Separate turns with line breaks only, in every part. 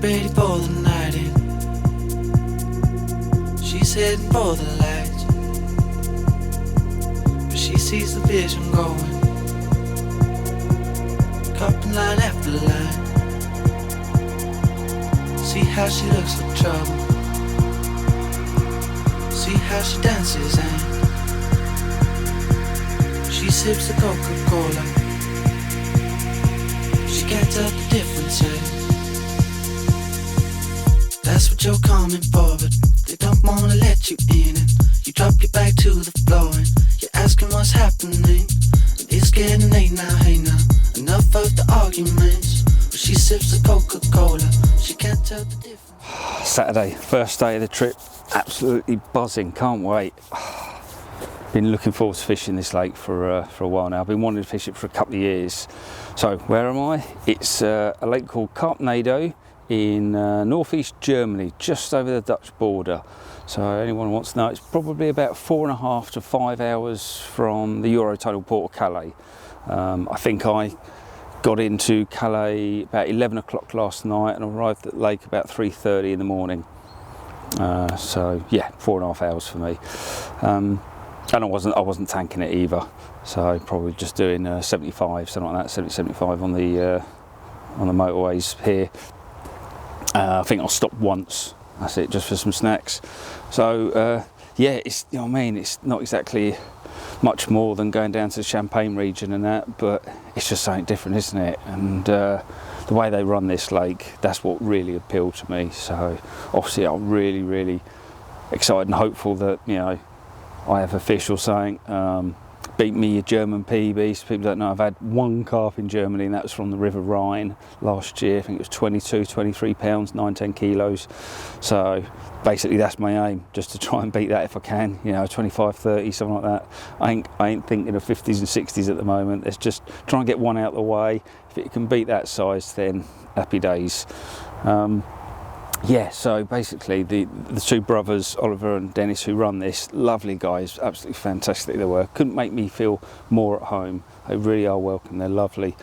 ready for the night in. She's heading for the lights, but she sees the vision going, cupping line after line. See how she looks like trouble, see how she dances and she sips the Coca-Cola. She can't tell the difference, yeah. That's what you're coming for, but they don't wanna let you in. And you drop your back to the floor and you're asking what's happening. And it's getting late now, hey now. Enough of the arguments. But she sips the Coca-Cola. She can't tell the difference.
Saturday, first day of the trip. Absolutely buzzing. Can't wait. Been looking forward to fishing this lake for a while now. I've been wanting to fish it for a couple of years. So where am I? It's a lake called Carp in northeast Germany, just over the Dutch border. So anyone who wants to know, it's probably about 4.5 to 5 hours from the Eurotunnel port of Calais. I think I got into Calais about 11 o'clock last night and arrived at the lake about 3:30 in the morning. So yeah, 4.5 hours for me. And I wasn't tanking it either. So probably just doing 75, something like that, 70-75 on the motorways here. I think I'll stop once, that's it, just for some snacks. So yeah, it's, you know what I mean, it's not exactly much more than going down to the Champagne region and that, but it's just something different, isn't it? And the way they run this lake, that's what really appealed to me. So obviously I'm really excited and hopeful that, you know, I have a fish or something. Beat me a German PB. So people don't know, I've had one carp in Germany, and that was from the River Rhine last year. I think it was 22, 23 pounds, 9-10 kilos. So basically that's my aim, just to try and beat that if I can, you know, 25, 30, something like that. I ain't thinking of 50s and 60s at the moment. Let's just try and get one out of the way. If it can beat that size, then happy days. Yeah, so basically the two brothers, Oliver and Dennis, who run this, lovely guys, absolutely fantastic they were. Couldn't make me feel more at home. They really are welcome, they're lovely.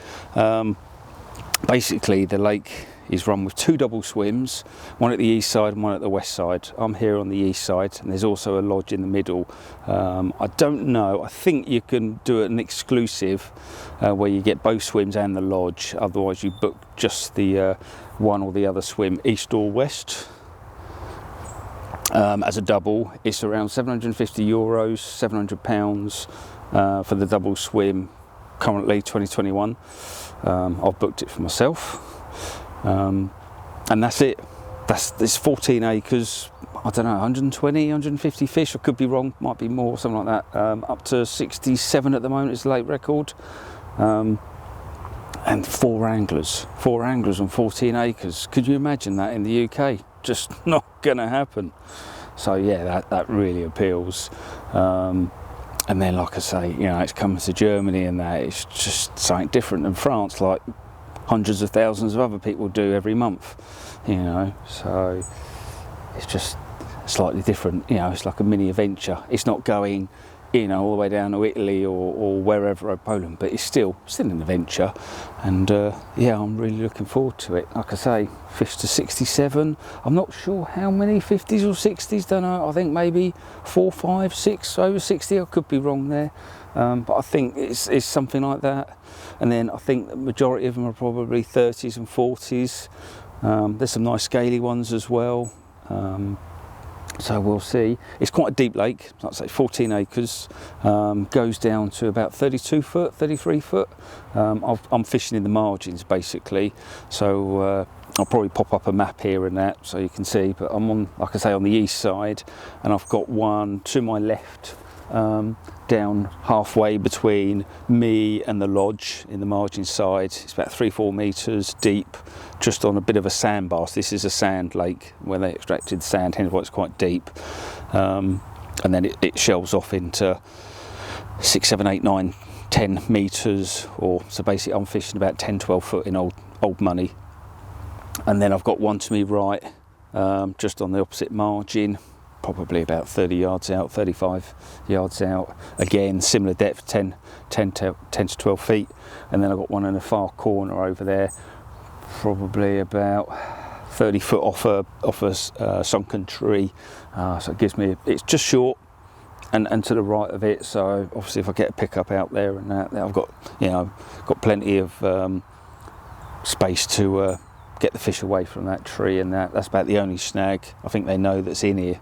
Basically the lake is run with 2 double swims, one at the east side and one at the west side. I'm here on the east side, and there's also a lodge in the middle. I don't know, I think you can do an exclusive where you get both swims and the lodge, otherwise you book just the one or the other swim, east or west. As a double, it's around 750 euros, 700 pounds for the double swim, currently 2021. I've booked it for myself. And that's it. It's 14 acres, I don't know, 120, 150 fish, I could be wrong, might be more, something like that. Up to 67 at the moment is the lake record. And 4 anglers on 14 acres. Could you imagine that in the UK? Just not gonna happen. So yeah, that really appeals. And then, like I say, you know, it's coming to Germany and that, it's just something different than France, like hundreds of thousands of other people do every month, you know. So it's just slightly different, you know, it's like a mini adventure. It's not going, you know, all the way down to Italy or wherever, or Poland, but it's still an adventure. And yeah, I'm really looking forward to it. Like I say, fish to 67. I'm not sure how many 50s or 60s, don't know. I think maybe 4, 5, 6 over 60. I could be wrong there, but I think it's something like that. And then I think the majority of them are probably 30s and 40s. There's some nice scaly ones as well. So we'll see. It's quite a deep lake, like I say, 14 acres, goes down to about 32 foot, 33 foot. I'm fishing in the margins basically, so I'll probably pop up a map here and that so you can see, but I'm on, like I say, on the east side, and I've got one to my left, down halfway between me and the lodge in the margin side. It's about 3-4 meters deep, just on a bit of a sandbar. So this is a sand lake where they extracted sand, hence why it's quite deep. And then it shelves off into 6, 7, 8, 9, 10 meters, or so basically I'm fishing about 10-12 foot in old money. And then I've got one to me right, just on the opposite margin, probably about 30 yards out, 35 yards out. Again, similar depth, 10 to 12 feet. And then I've got one in the far corner over there, probably about 30 foot off a sunken tree, so it gives me, it's just short and to the right of it, so obviously if I get a pickup out there and that, I've got, you know, got plenty of space to get the fish away from that tree, and that's about the only snag I think they know that's in here.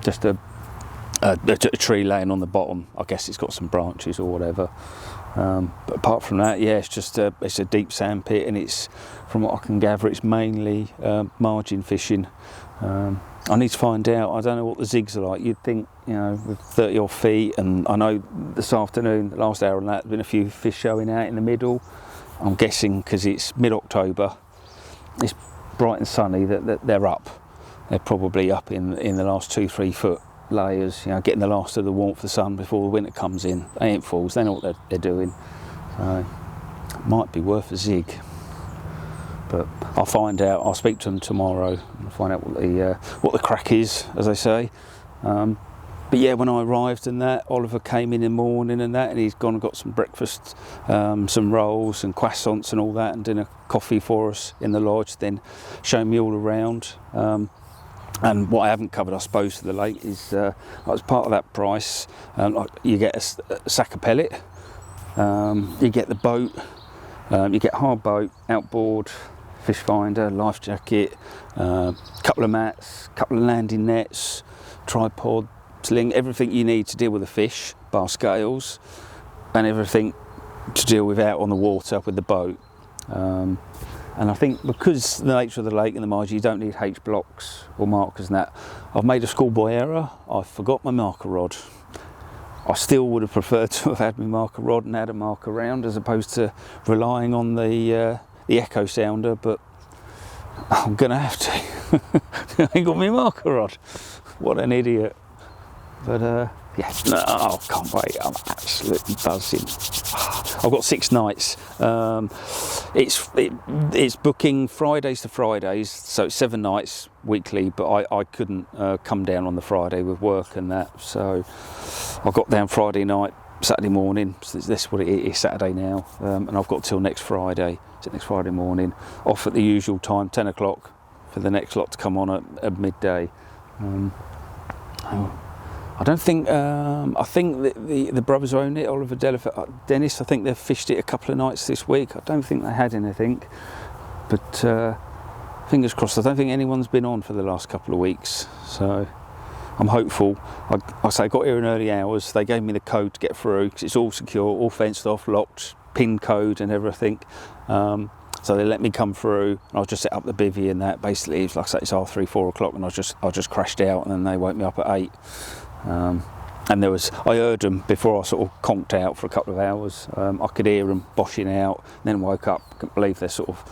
Just a tree laying on the bottom. I guess it's got some branches or whatever, but apart from that, yeah, it's a deep sand pit, and it's, from what I can gather, it's mainly margin fishing. I need to find out. I don't know what the zigs are like. You'd think, you know, with 30 odd feet, and I know this afternoon, the last hour and that, there's been a few fish showing out in the middle. I'm guessing because it's mid-October, it's bright and sunny, that they're up. They're probably up in the last 2-3 foot layers, you know, getting the last of the warmth of the sun before the winter comes in. They ain't fools, they know what they're doing. So, might be worth a zig. But I'll find out. I'll speak to them tomorrow and find out what the crack is, as they say. But yeah, when I arrived and that, Oliver came in the morning and that, and he's gone and got some breakfast, some rolls and croissants and all that, and done a coffee for us in the lodge, then showing me all around. And what I haven't covered, I suppose, to the lake is, as part of that price, you get a sack of pellet, you get the boat, you get hard boat, outboard, fish finder, life jacket, couple of mats, couple of landing nets, tripod, sling, everything you need to deal with the fish, bar scales, and everything to deal with out on the water with the boat. And I think because the nature of the lake and the margin, you don't need H blocks or markers and that. I've made a schoolboy error. I forgot my marker rod. I still would have preferred to have had my marker rod and had a marker round, as opposed to relying on the echo sounder, but I'm gonna have to. I ain't got my marker rod. What an idiot. But yeah, no, I can't wait. I'm absolutely buzzing. I've got 6 nights. It's booking Fridays to Fridays, so it's 7 nights weekly, but I couldn't come down on the Friday with work and that, so I got down Friday night, Saturday morning, so this is what it is, Saturday now, and I've got till next Friday, so next Friday morning, off at the usual time, 10 o'clock, for the next lot to come on at midday. I don't think, I think the brothers own it, Oliver, Dennis, I think they've fished it a couple of nights this week. I don't think they had anything, but fingers crossed. I don't think anyone's been on for the last couple of weeks, so I'm hopeful. I got here in early hours. They gave me the code to get through, because it's all secure, all fenced off, locked, pin code and everything. So they let me come through, and I just set up the bivvy and that. Basically, like I say, it's 3-4 o'clock, and I just crashed out, and then they woke me up at 8. And I heard them before I sort of conked out for a couple of hours. I could hear them boshing out, and then woke up. Couldn't believe they're sort of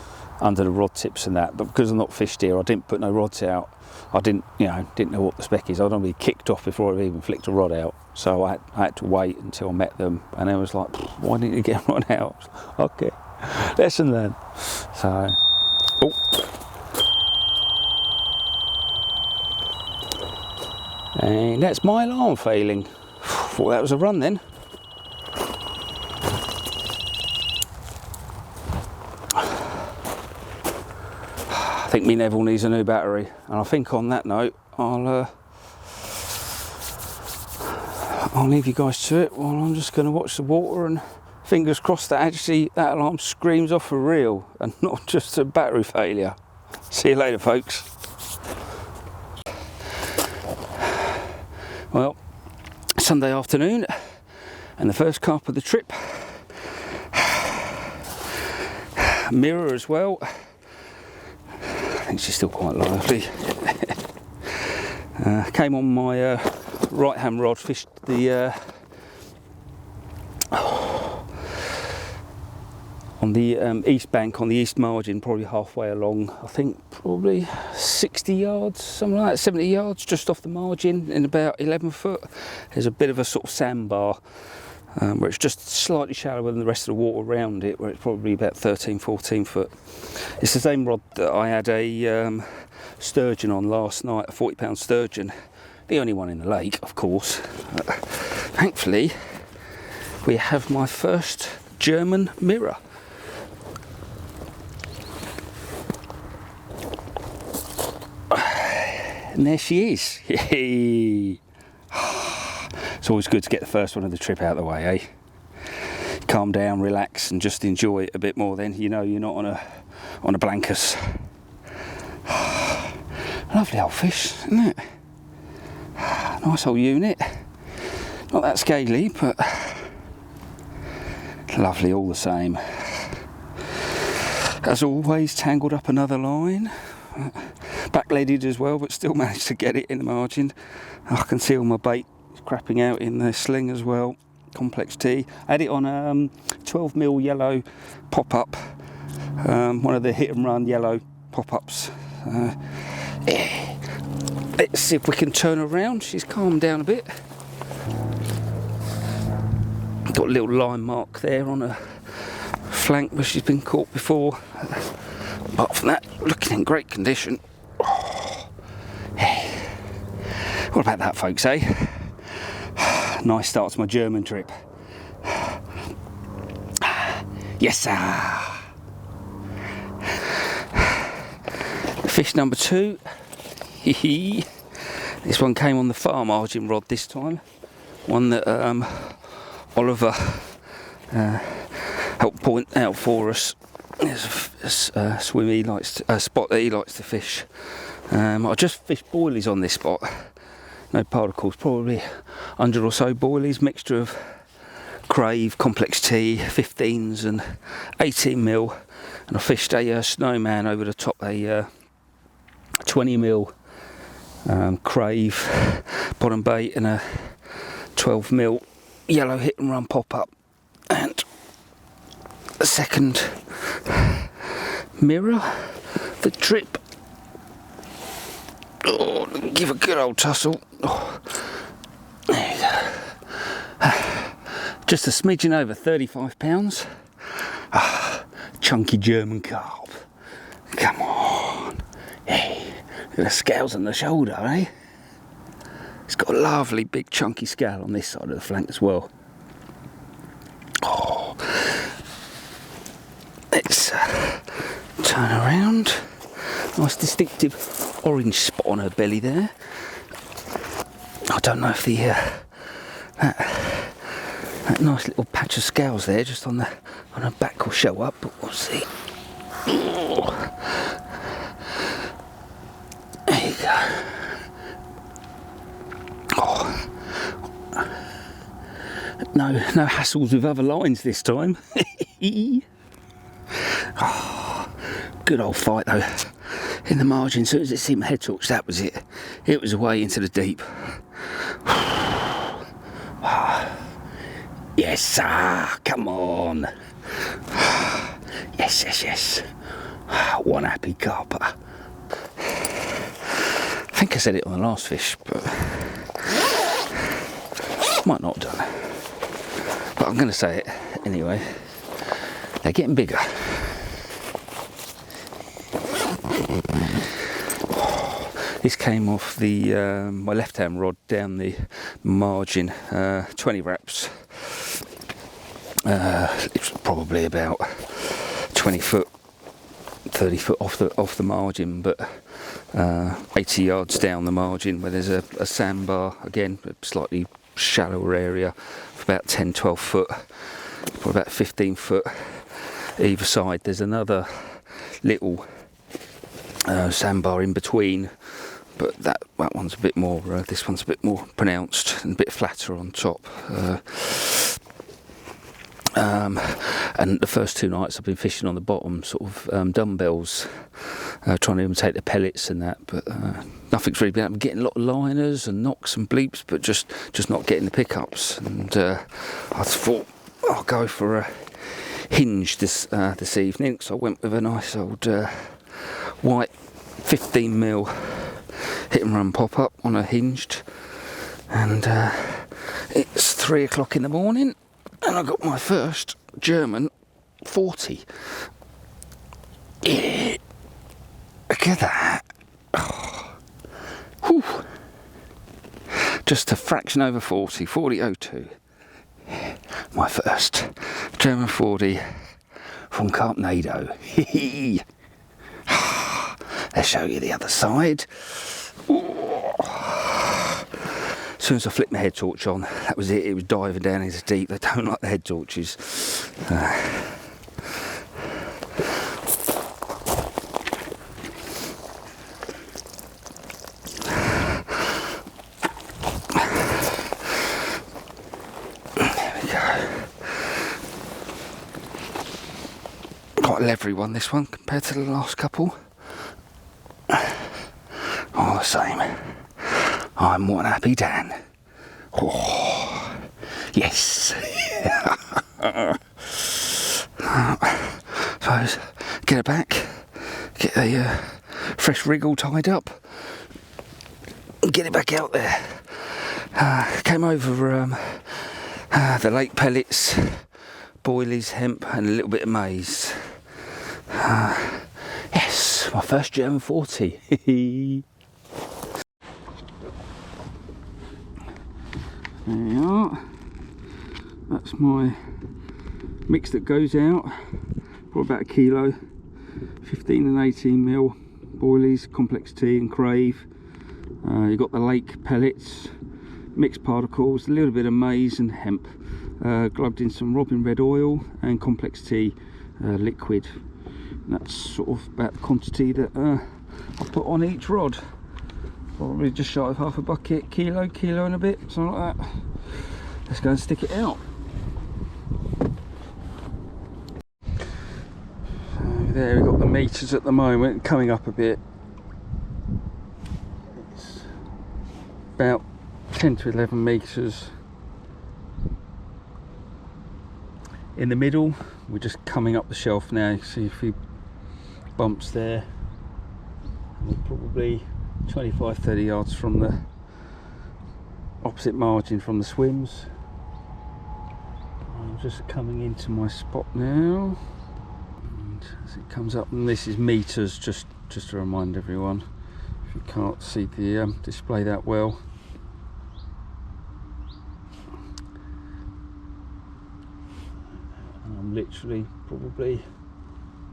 under the rod tips and that. But because I'm not fished here, I didn't put no rods out. I didn't know what the spec is. I don't be kicked off before I even flicked a rod out. So I had to wait until I met them, and I was like, why didn't you get a rod out? Okay, lesson learned. So, and that's my alarm failing. Thought that was a run then. I think me Neville needs a new battery, and I think on that note I'll leave you guys to it while I'm just going to watch the water, and fingers crossed that actually that alarm screams off for real and not just a battery failure. See you later, folks. Well, Sunday afternoon, and the first carp of the trip. Mirror as well. I think she's still quite lively. Came on my right hand rod, fished the on the east bank, on the east margin, probably halfway along. I think probably 60 yards, something like that, 70 yards, just off the margin, in about 11 foot. There's a bit of a sort of sandbar where it's just slightly shallower than the rest of the water around it, where it's probably about 13-14 foot. It's the same rod that I had a sturgeon on last night, a 40-pound sturgeon, the only one in the lake, of course. Thankfully, we have my first German mirror. And there she is. It's always good to get the first one of the trip out of the way, eh? Calm down, relax, and just enjoy it a bit more. Then you know you're not on a blankets. Lovely old fish, isn't it? Nice old unit. Not that scaly, but lovely all the same. As always, tangled up another line. Backleaded as well, but still managed to get it in the margin. I can see all my bait crapping out in the sling as well. Complex T. I had it on 12mm yellow pop-up. One of the hit and run yellow pop-ups. Let's see if we can turn her around. She's calmed down a bit. Got a little line mark there on her flank where she's been caught before. Apart from that, looking in great condition. What about that, folks, eh? Nice start to my German trip. Yes, sir. Fish number 2. This one came on the far margin rod this time. One that Oliver helped point out for us. There's a swim he likes to, spot that he likes to fish. I just fished boilies on this spot. No particles, probably 100 or so boilies, mixture of Crave, Complex T, 15s and 18mm, and I fished a snowman over the top, a 20mm Crave bottom bait and a 12mm yellow hit and run pop up, and a second mirror for trip. Oh, give a good old tussle. Oh, there you go. Just a smidgen over 35 pounds. Chunky German carp. Come on. Hey, look at the scales on the shoulder, eh? It's got a lovely big chunky scale on this side of the flank as well. Oh, let's turn around. Nice distinctive orange spot on her belly there. I don't know if the that nice little patch of scales there just on her back will show up, but we'll see. Oh. There you go. Oh. No hassles with other lines this time. Oh, good old fight though. In the margin, as soon as it seemed my head torch, that was it. It was away into the deep. Yes, sir, come on. Yes. One happy carper. I think I said it on the last fish, but might not have done. But I'm going to say it anyway. They're getting bigger. This came off the my left-hand rod down the margin, 20 wraps. It's probably about 20 foot, 30 foot off the margin, but 80 yards down the margin where there's a sandbar, again, a slightly shallower area, for about 10-12 foot, for about 15 foot either side. There's another little sandbar in between, but that one's a bit more, this one's a bit more pronounced and a bit flatter on top. And the first 2 nights I've been fishing on the bottom, sort of dumbbells, trying to imitate the pellets and that, but nothing's really been happening. I'm getting a lot of liners and knocks and bleeps, but just not getting the pickups. And I just thought I'll go for a hinge this evening, so I went with a nice old white 15mm hit and run pop up on a hinged, and it's 3 o'clock in the morning. And I got my first German 40. Yeah. Look at that. Oh. Whew. Just a fraction over 40, 40.02. My first German 40 from Carp. Let's show you the other side. As soon as I flicked my head torch on, that was it. It was diving down into deep. They don't like the head torches. Quite a leathery one, this one, compared to the last couple. All the same, I'm one happy Dan. Oh, yes. So, get her back, get a fresh rig all tied up, and get it back out there. Came over the lake pellets, boilies, hemp, and a little bit of maize. Yes, my first German 40. There we are. That's my mix that goes out for about a kilo. 15 and 18 mil boilies, complex tea and crave. You've got the lake pellets, mixed particles, a little bit of maize and hemp. Glubbed in some robin red oil and complex tea liquid. And that's sort of about the quantity that I put on each rod. Probably just shy of half a bucket, kilo and a bit, something like that. Let's go and stick it out. There we've got the meters at the moment, coming up a bit. It's about 10 to 11 meters. In the middle, we're just coming up the shelf now. You see a few bumps there. We're probably 25-30 yards from the opposite margin from the swims. I'm just coming into my spot now. And as it comes up, and this is meters, just to remind everyone, if you can't see the display that well. I'm literally probably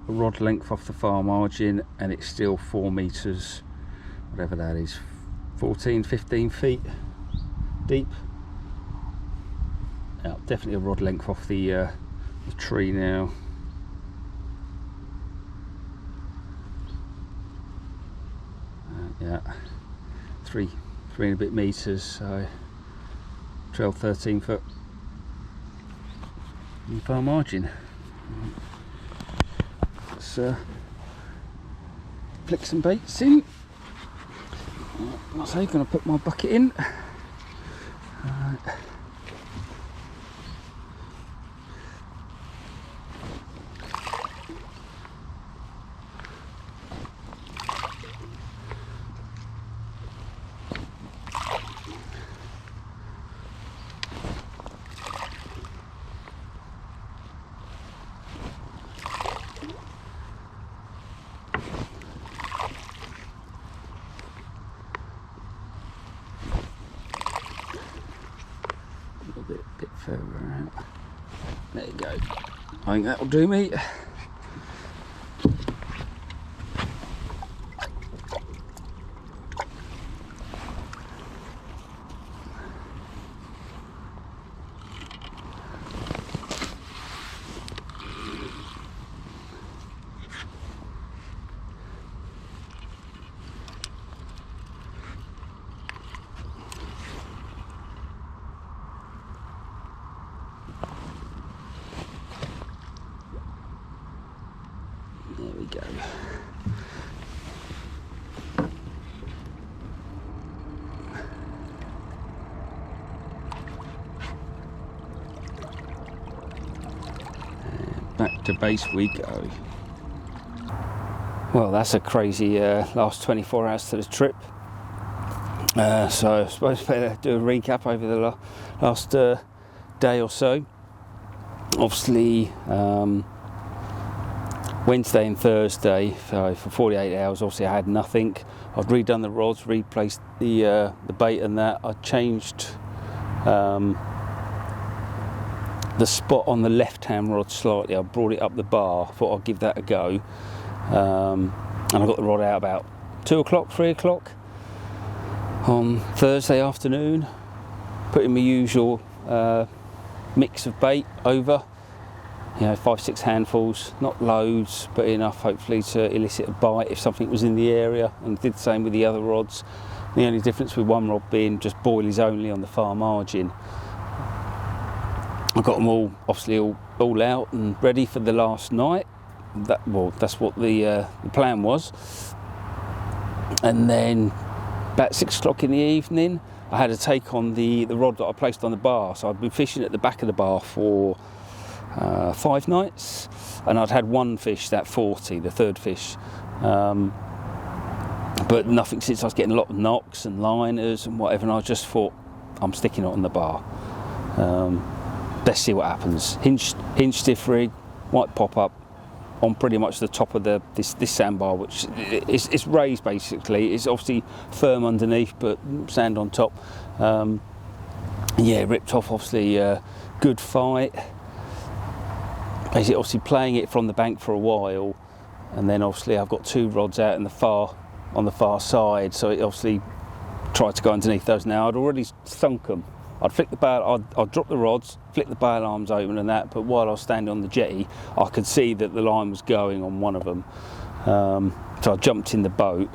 a rod length off the far margin, and it's still 4 meters, whatever that is, 14-15 feet deep. Now, definitely a rod length off the tree now. Yeah, three and a bit meters, so 12-13 foot in far margin. Let's flick some baits in. So I'm going to put my bucket in. Bit further out. There you go. I think that'll do me. There we go. And back to base we go. Well, that's a crazy last 24 hours to the trip. So I suppose I better do a recap over the last day or so. Obviously, Wednesday and Thursday, so for 48 hours, obviously I had nothing. I'd redone the rods, replaced the bait and that. I changed the spot on the left-hand rod slightly. I brought it up the bar, thought I'd give that a go. And I got the rod out about 2 o'clock, 3 o'clock. on Thursday afternoon, putting my usual mix of bait over, 5-6 handfuls, not loads but enough hopefully to elicit a bite if something was in the area, and did the same with the other rods. The only difference with one rod being just boilies only on the far margin. I got them all obviously all out and ready for the last night. That's what the plan was. And then about 6 o'clock in the evening I had to take on the rod that I placed on the bar. So I'd been fishing at the back of the bar for 5 nights, and I'd had one fish, that 40, the third fish, but nothing since. I was getting a lot of knocks and liners and whatever, and I just thought, I'm sticking it on the bar. Let's see what happens. Hinge stiff rig, white pop up on pretty much the top of this sandbar, which it's raised basically. It's obviously firm underneath but sand on top. Ripped off obviously. Good fight. Basically obviously playing it from the bank for a while, and then obviously I've got 2 rods out on the far side, so it obviously tried to go underneath those. Now I'd already sunk them. I'd flick the bail, I'd drop the rods, flick the bail arms open and that, but while I was standing on the jetty, I could see that the line was going on one of them. So I jumped in the boat,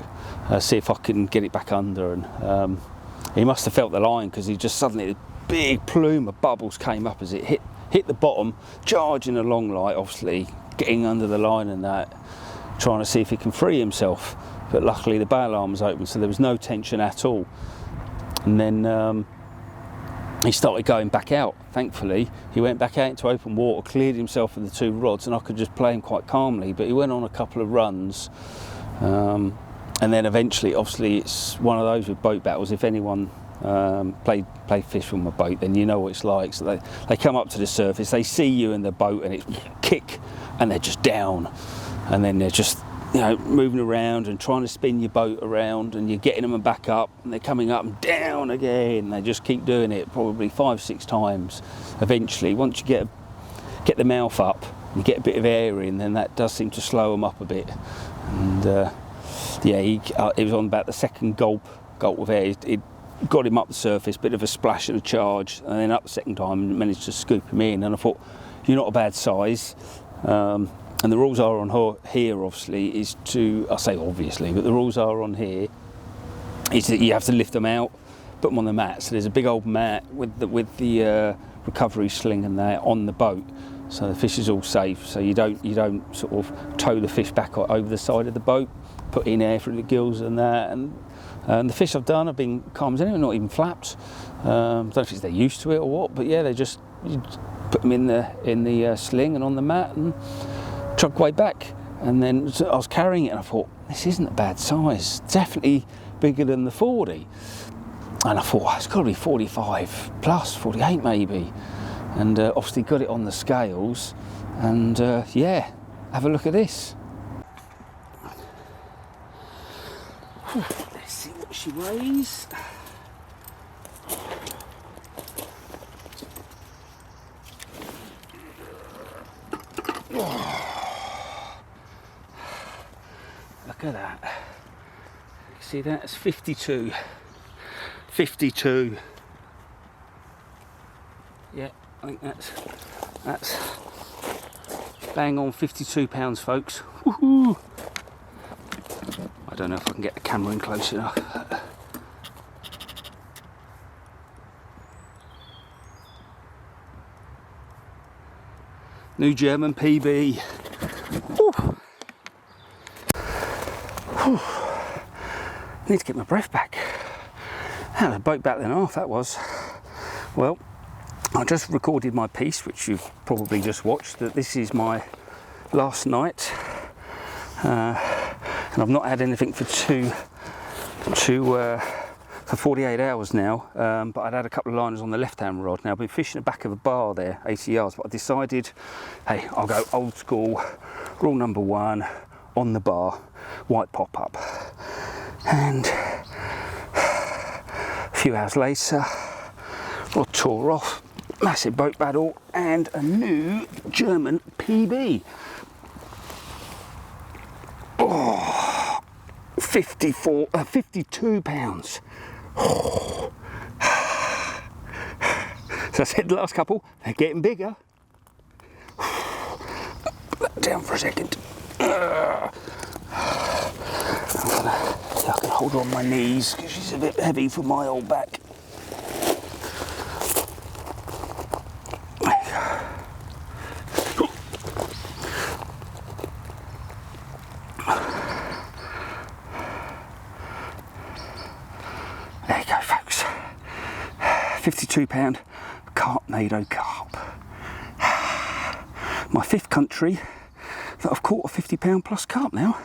see if I can get it back under, and he must have felt the line, because he just suddenly, a big plume of bubbles came up as it hit the bottom, charging along, like obviously getting under the line and that, trying to see if he can free himself. But luckily the bail arm was open, so there was no tension at all. And then he started going back out. Thankfully, he went back out into open water, cleared himself of the 2 rods, and I could just play him quite calmly. But he went on a couple of runs, and then eventually, obviously, it's one of those with boat battles. If anyone played fish from a boat, then you know what it's like. So they come up to the surface, they see you in the boat, and it's kick, and they're just down, and then they're just moving around and trying to spin your boat around, and you're getting them back up, and they're coming up and down again. They just keep doing it probably 5-6 times. Eventually, once you get the mouth up, you get a bit of air in, then that does seem to slow them up a bit. And it was on about the second gulp of air. It got him up the surface, bit of a splash and a charge, and then up the second time and managed to scoop him in. And I thought, you're not a bad size. And the rules are on here, obviously, is to, I say obviously, but the rules are on here is that you have to lift them out, put them on the mat. So there's a big old mat with the recovery sling and that on the boat, so the fish is all safe. So you don't sort of tow the fish back over the side of the boat, put in air through the gills and that. And the fish I've done have been calm as anything, not even flapped. I don't know if it's they're used to it or what, but yeah, you just put them in the sling and on the mat and chugged way back. And then I was carrying it and I thought, this isn't a bad size, definitely bigger than the 40. And I thought, it's got to be 45 plus, 48 maybe. And obviously got it on the scales, and have a look at this. Let's see what she weighs. Look at that. See that? It's 52. 52. Yeah, I think that's bang on 52 pounds, folks. Woohoo! I don't know if I can get the camera in close enough. New German PB. Woo. Whew. Need to get my breath back. That was a boat battle and a half, that was. Well, I just recorded my piece, which you've probably just watched, that this is my last night. And I've not had anything for 48 hours now, but I'd had a couple of liners on the left-hand rod. Now I've been fishing the back of a bar there, 80 yards, but I decided, hey, I'll go old school, rule number 1, on the bar, white pop-up. And a few hours later, rod tore off, massive boat battle, and a new German PB. Oh, 52 pounds. So I said the last couple, they're getting bigger. Down for a second. I can hold her on my knees because she's a bit heavy for my old back. There you go, folks. 52-pound Carpnado carp. My 5th country that I've caught a 50-pound plus carp now.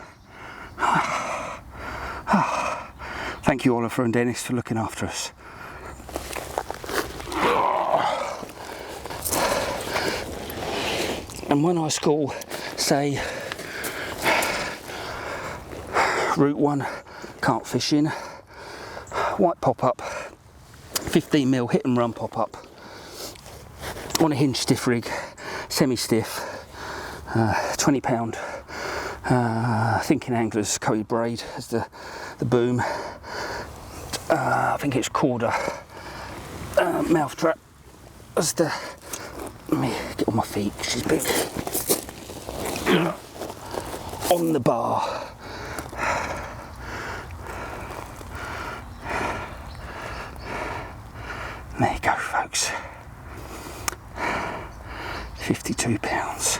Thank you, Oliver and Dennis, for looking after us. And when I score, say, Route 1 carp fishing, white pop-up, 15mm hit and run pop-up, on a hinge stiff rig, semi-stiff, 20-pound thinking anglers coated braid as the boom. I think it's Corda mouth trap as the. Let me get on my feet, she's big. On the bar. There you go, folks. 52 pounds.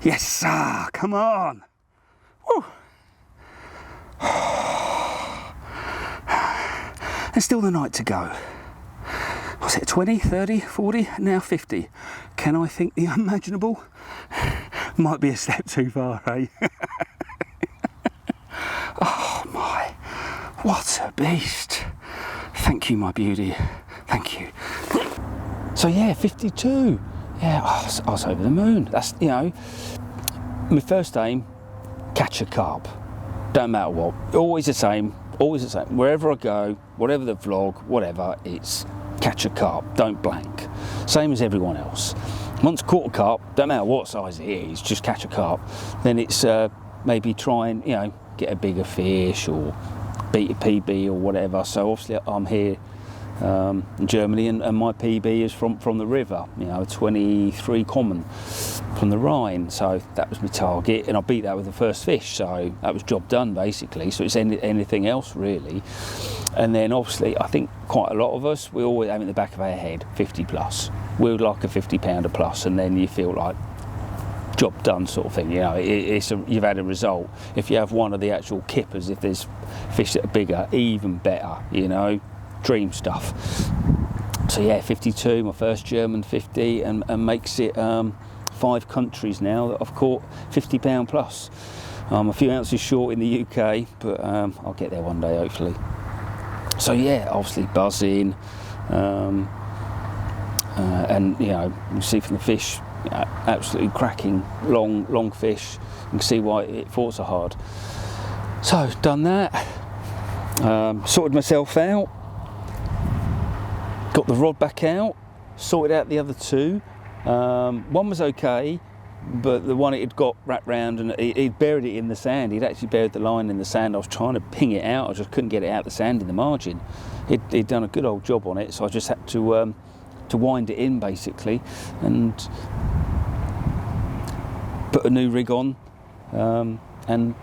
Yes, sir, come on. Woo. There's still the night to go. Was it 20, 30, 40, now 50? Can I think the unimaginable? Might be a step too far, eh? Oh my, what a beast. Thank you, my beauty. Thank you. So yeah, 52. Yeah, I was over the moon. That's, you know, my first aim, catch a carp. Don't matter what. Always the same, always the same. Wherever I go, whatever the vlog, whatever, it's catch a carp, don't blank. Same as everyone else. Once caught a carp, don't matter what size it is, just catch a carp. Then it's maybe try and, you know, get a bigger fish or beat a PB or whatever. So obviously I'm here in Germany, and my PB is from the river, you know, 23 common from the Rhine. So that was my target, and I beat that with the first fish. So that was job done, basically. So it's anything else really. And then obviously I think quite a lot of us, we always aim at the back of our head 50 plus. We would like a 50-pounder plus, and then you feel like job done sort of thing. You know, you've had a result. If you have one of the actual kippers, if there's fish that are bigger, even better, you know, dream stuff. So yeah, 52, my first German 50, and makes it 5 countries now that I've caught 50-pound plus. I'm a few ounces short in the UK, but I'll get there one day hopefully. So yeah, obviously buzzing, and you know, you see from the fish, absolutely cracking long fish. You can see why it fought so hard. So done that, sorted myself out, got the rod back out, sorted out the other 2. One was okay, but the one it had got wrapped round, and he'd buried it in the sand. He'd actually buried the line in the sand. I was trying to ping it out, I just couldn't get it out the sand in the margin. He'd done a good old job on it, so I just had to wind it in basically, and put a new rig on, and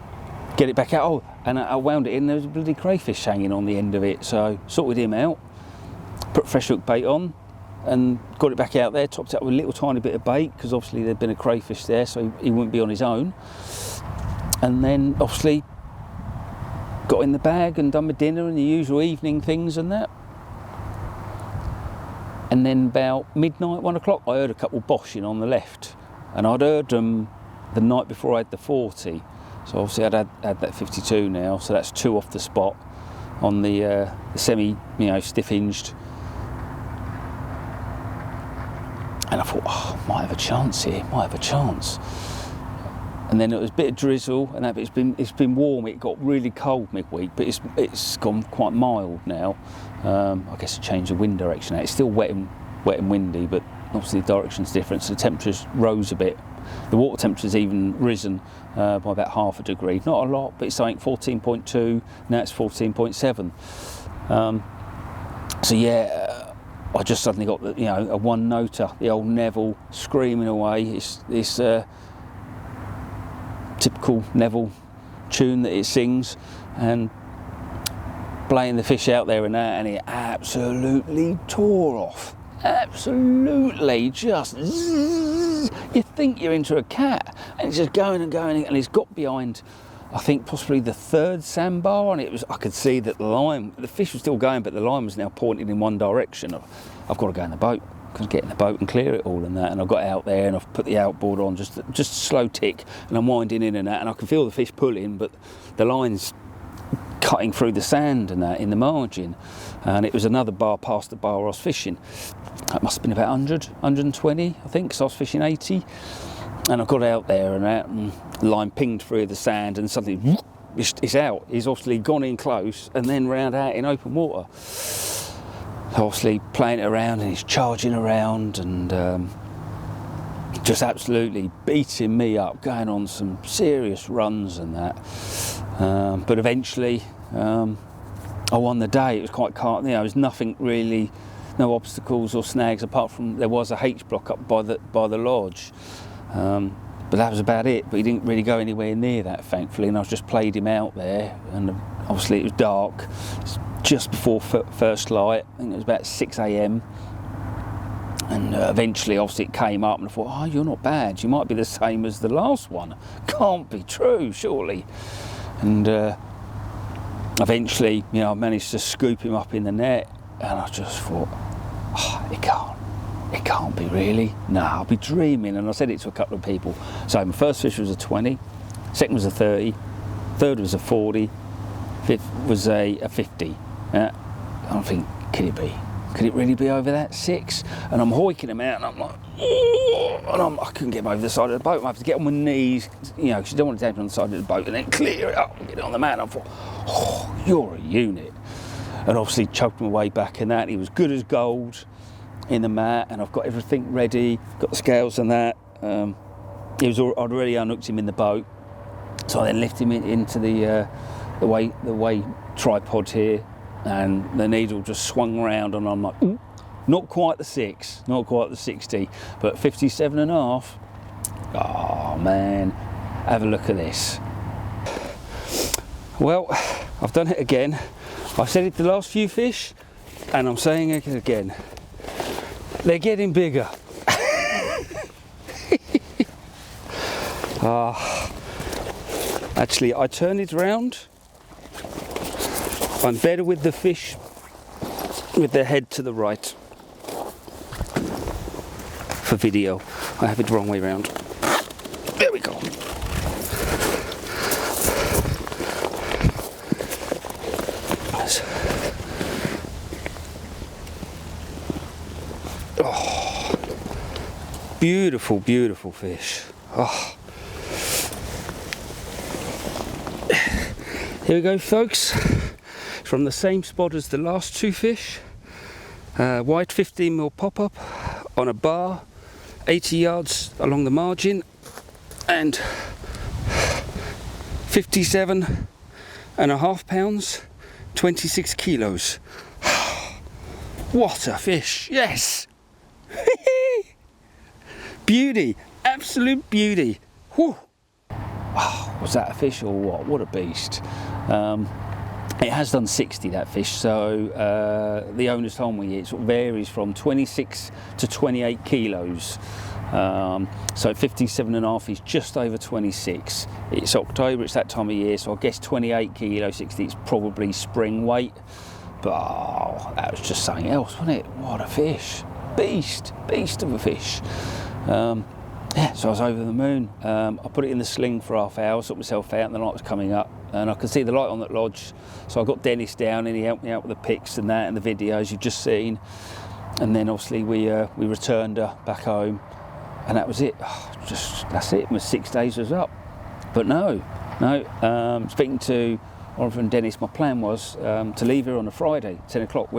get it back out. Oh, and I wound it in, there was a bloody crayfish hanging on the end of it, so sorted him out, put fresh hook bait on, and got it back out there, topped it up with a little tiny bit of bait, because obviously there'd been a crayfish there, so he wouldn't be on his own. And then obviously got in the bag and done my dinner and the usual evening things and that. And then about midnight, 1 o'clock, I heard a couple boshing on the left, and I'd heard them the night before I had the 40. So obviously I'd had that 52 now, so that's 2 off the spot on the semi, you know, stiff hinged. And I thought, oh, might have a chance here, might have a chance. And then it was a bit of drizzle, and that, but it's been warm. It got really cold midweek, but it's gone quite mild now. I guess a change of wind direction. It's still wet and windy, but obviously the direction's different, so the temperatures rose a bit. The water temperature's even risen by about ½ degree. Not a lot, but it's something 14.2. Now it's 14.7. So yeah, I just suddenly got the, a one-noter, the old Neville screaming away. It's typical Neville tune that it sings, and playing the fish out there and that, and it absolutely tore off. Absolutely, just zzz. You think you're into a cat, and it's just going and going, and it's got behind, I think possibly the third sandbar, and I could see that the fish was still going, but the line was now pointing in one direction. I've got to go in the boat, get in the boat and clear it all and that. And I got out there and I've put the outboard on, just a slow tick, and I'm winding in and that, and I can feel the fish pulling, but the line's cutting through the sand and that in the margin. And it was another bar past the bar I was fishing. That must have been about 100, 120, I think, because I was fishing 80. And I got out there and that, and the line pinged through the sand, and suddenly it's out. He's obviously gone in close and then round out in open water. Obviously playing it around, and he's charging around, and just absolutely beating me up, going on some serious runs and that. But eventually I won the day. It was quite calm. There was nothing really, no obstacles or snags, apart from there was a H block up by the lodge. But that was about it. But he didn't really go anywhere near that, thankfully, and I just played him out there. And obviously it was dark, just before first light. I think it was about 6 a.m. And eventually, obviously, it came up, and I thought, oh, you're not bad. You might be the same as the last one. Can't be true, surely. And eventually, I managed to scoop him up in the net, and I just thought, oh, it can't be really. No, I'll be dreaming. And I said it to a couple of people. So my first fish was a 20, second was a 30, third was a 40, fifth was a 50. I think, could it really be over that? 6? And I'm hoiking him out, and I'm like, oh, and I couldn't get him over the side of the boat. I have to get on my knees, because you don't want to dampen on the side of the boat, and then clear it up and get it on the mat. And I thought, oh, you're a unit. And obviously choked my way back in that. He was good as gold in the mat, and I've got everything ready, got the scales and that. I'd already unhooked him in the boat, so I then lifted him into the way tripod here, and the needle just swung around, and I'm like, ooh, not quite the 6, not quite the 60, but 57.5. Oh man, have a look at this. Well, I've done it again. I said it the last few fish, and I'm saying it again. They're getting bigger. Actually, I turn it round. I'm better with the fish with their head to the right for video. I have it the wrong way round. There we go. Oh, beautiful, beautiful fish. Oh. Here we go, folks. From the same spot as the last 2 fish. White 15mm pop-up on a bar, 80 yards along the margin, and 57.5 pounds, 26 kilos. What a fish, yes! Beauty, absolute beauty. Whew. Oh, was that a fish or what? What a beast. It has done 60, that fish, so the owner's told me it sort of varies from 26 to 28 kilos. So 57.5 is just over 26. It's October, it's that time of year, so I guess 28 kilos, 60 is probably spring weight. But oh, that was just something else, wasn't it? What a fish. Beast of a fish. Yeah, so I was over the moon. I put it in the sling for half hour, sorted myself out, and the light was coming up, and I could see the light on that lodge. So I got Dennis down, and he helped me out with the pics and that, and the videos you've just seen. And then obviously we returned her back home, and that was it. That's it. My 6 days was up. But no. Speaking to Oliver and Dennis, my plan was to leave here on a Friday, 10 o'clock.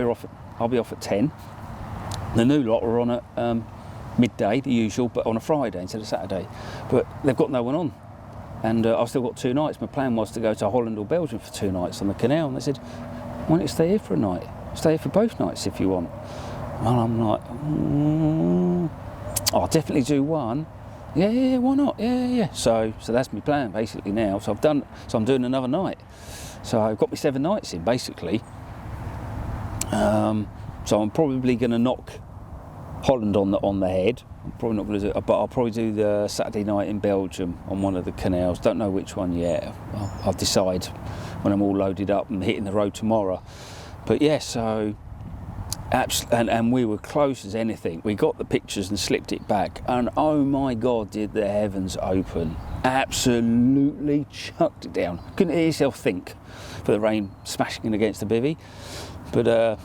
I'll be off at 10. The new lot were on at midday, the usual, but on a Friday instead of Saturday. But they've got no one on, and I've still got 2 nights. My plan was to go to Holland or Belgium for 2 nights on the canal, and they said, why don't you stay here for a night? stay here for both nights if you want. And I'm like, I'll definitely do one. Yeah, why not? Yeah. So that's my plan basically now. So I'm doing another night. So I've got me 7 nights in basically. So I'm probably going to knock Holland on the head. I'm probably not going to do it, but I'll probably do the Saturday night in Belgium on one of the canals. Don't know which one yet. I'll decide when I'm all loaded up and hitting the road tomorrow. But yeah, so and we were close as anything. We got the pictures and slipped it back, and oh my God, did the heavens open! Absolutely chucked it down. Couldn't hear yourself think for the rain smashing in against the bivvy. But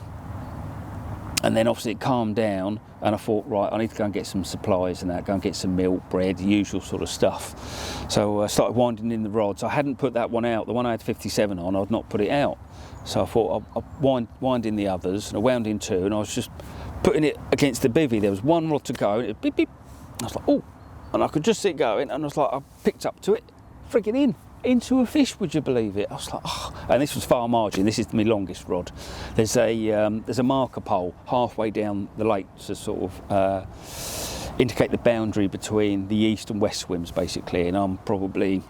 and then obviously it calmed down, and I thought, right, I need to go and get some supplies and that, go and get some milk, bread, the usual sort of stuff. So I started winding in the rods. I hadn't put that one out. The one I had 57 on, I'd not put it out. So I thought I'll wind in the others, and I wound in 2, and I was just putting it against the bivvy. There was one rod to go, and it beep, beep. I was like, oh, and I could just see it going, and I was like, I picked up to it, frigging into a fish, would you believe it? I was like, oh. And this was far margin. This is my longest rod. There's a marker pole halfway down the lake to sort of indicate the boundary between the east and west swims, basically. And I'm probably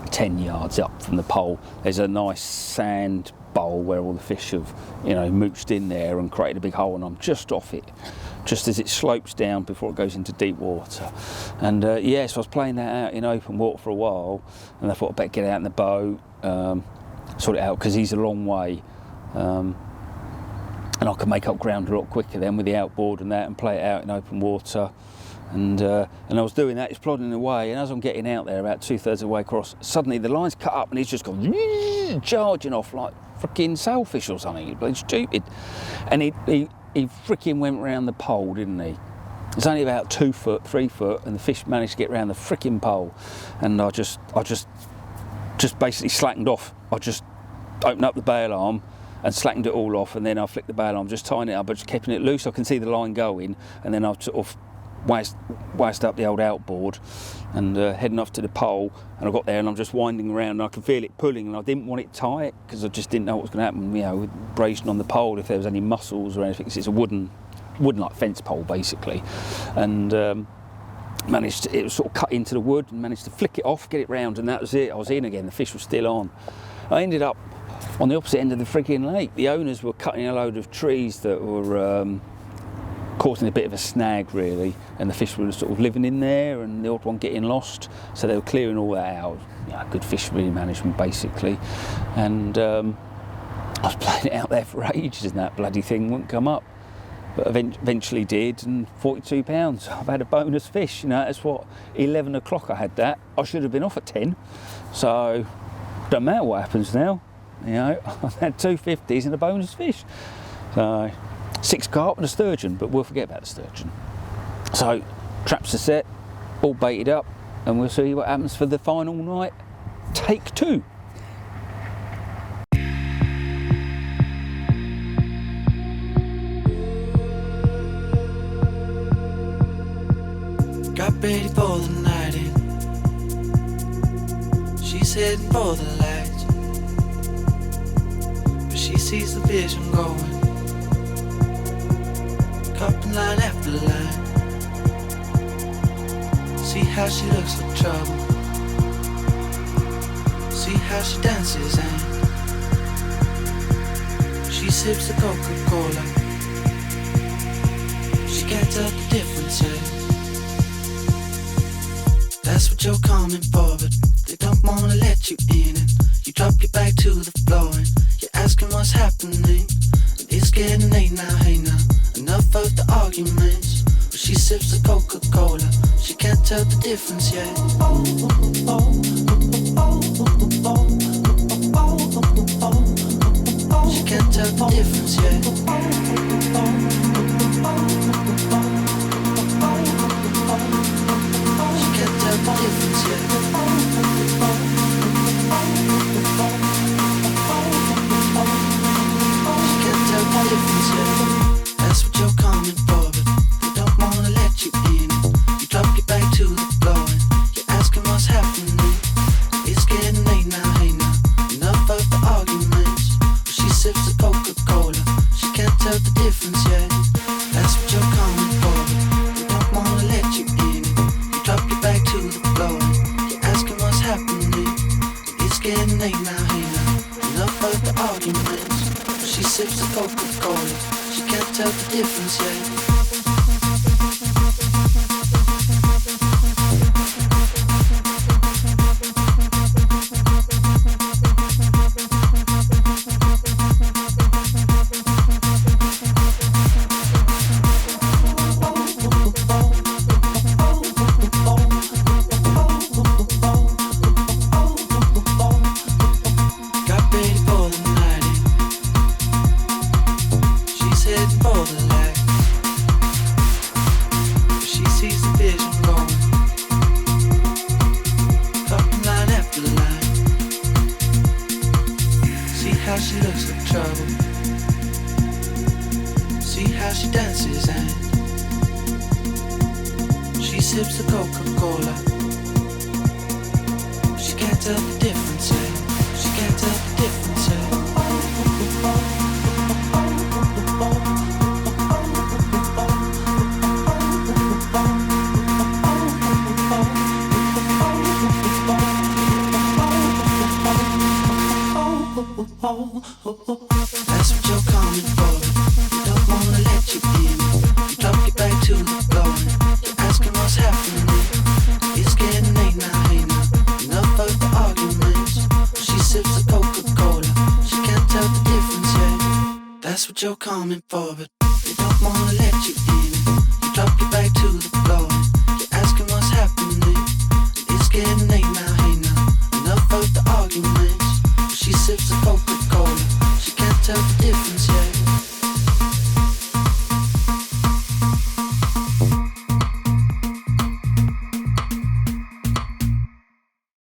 10 yards up from the pole. There's a nice sand bowl where all the fish have, mooched in there and created a big hole, and I'm just off it, just as it slopes down before it goes into deep water. And so I was playing that out in open water for a while, and I thought I'd better get out in the boat, sort it out, because he's a long way, and I can make up ground a lot quicker then with the outboard and that, and play it out in open water. And I was doing that, it's plodding away, and as I'm getting out there about 2/3 of the way across, suddenly the line's cut up and he's just gone charging off like freaking sailfish or something. He's bloody stupid. And he freaking went round the pole, didn't he? It's only about 2 foot, 3 foot, and the fish managed to get round the freaking pole. And I just basically slackened off. I just opened up the bail arm and slackened it all off, and then I flicked the bail arm, just tying it up, but just keeping it loose. I can see the line going, and then I sort of waxed up the old outboard and heading off to the pole, and I got there and I'm just winding around and I can feel it pulling, and I didn't want it tight because I just didn't know what was going to happen, with abrasion on the pole, if there was any mussels or anything, because it's a wooden like fence pole basically. And it was sort of cut into the wood, and managed to flick it off, get it round, and that was it. I was in again, the fish was still on. I ended up on the opposite end of the frigging lake. The owners were cutting a load of trees that were causing a bit of a snag really, and the fish were sort of living in there, and the odd one getting lost, so they were clearing all that out. Good fishery management basically. And I was playing it out there for ages, and that bloody thing wouldn't come up, but eventually did, and £42. I've had a bonus fish. That's what, 11 o'clock I had that. I should have been off at 10, so don't matter what happens now. I've had 2 50s and a bonus fish. So 6 carp and a sturgeon, but we'll forget about the sturgeon. So traps are set, all baited up, and we'll see what happens for the final night. Take 2.
Got ready for the night in. She's heading for the lights, but she sees the vision going, cupping line after line. See how she looks like trouble, see how she dances and she sips the Coca-Cola. She can't tell the difference yet. That's what you're coming for, but they don't wanna let you in, and you drop your back to the floor and you're asking what's happening. And it's getting late now, hey now, enough of the arguments. But she sips the Coca-Cola, she can't tell the difference yet. She can't tell the difference yet. She can't tell the difference yet. She can't tell the difference yet. That's what you're coming for, but they don't wanna let you in. You drop your back to the floor and you're asking what's happening. It's getting late now, hey now, enough of the arguments. But she sips the Coca-Cola, Coca-Cola. She can't tell the difference yet. Sips the Coca-Cola. She can't tell the difference, eh? She can't tell the difference, eh? That's what you're coming for. You don't wanna let you in. You drop your back to the floor. Asking what's happening. It's getting late now, hey now. Enough of the arguments. She sips the Coca-Cola. She can't tell the difference yet. That's what you're coming for, but they don't wanna let you in.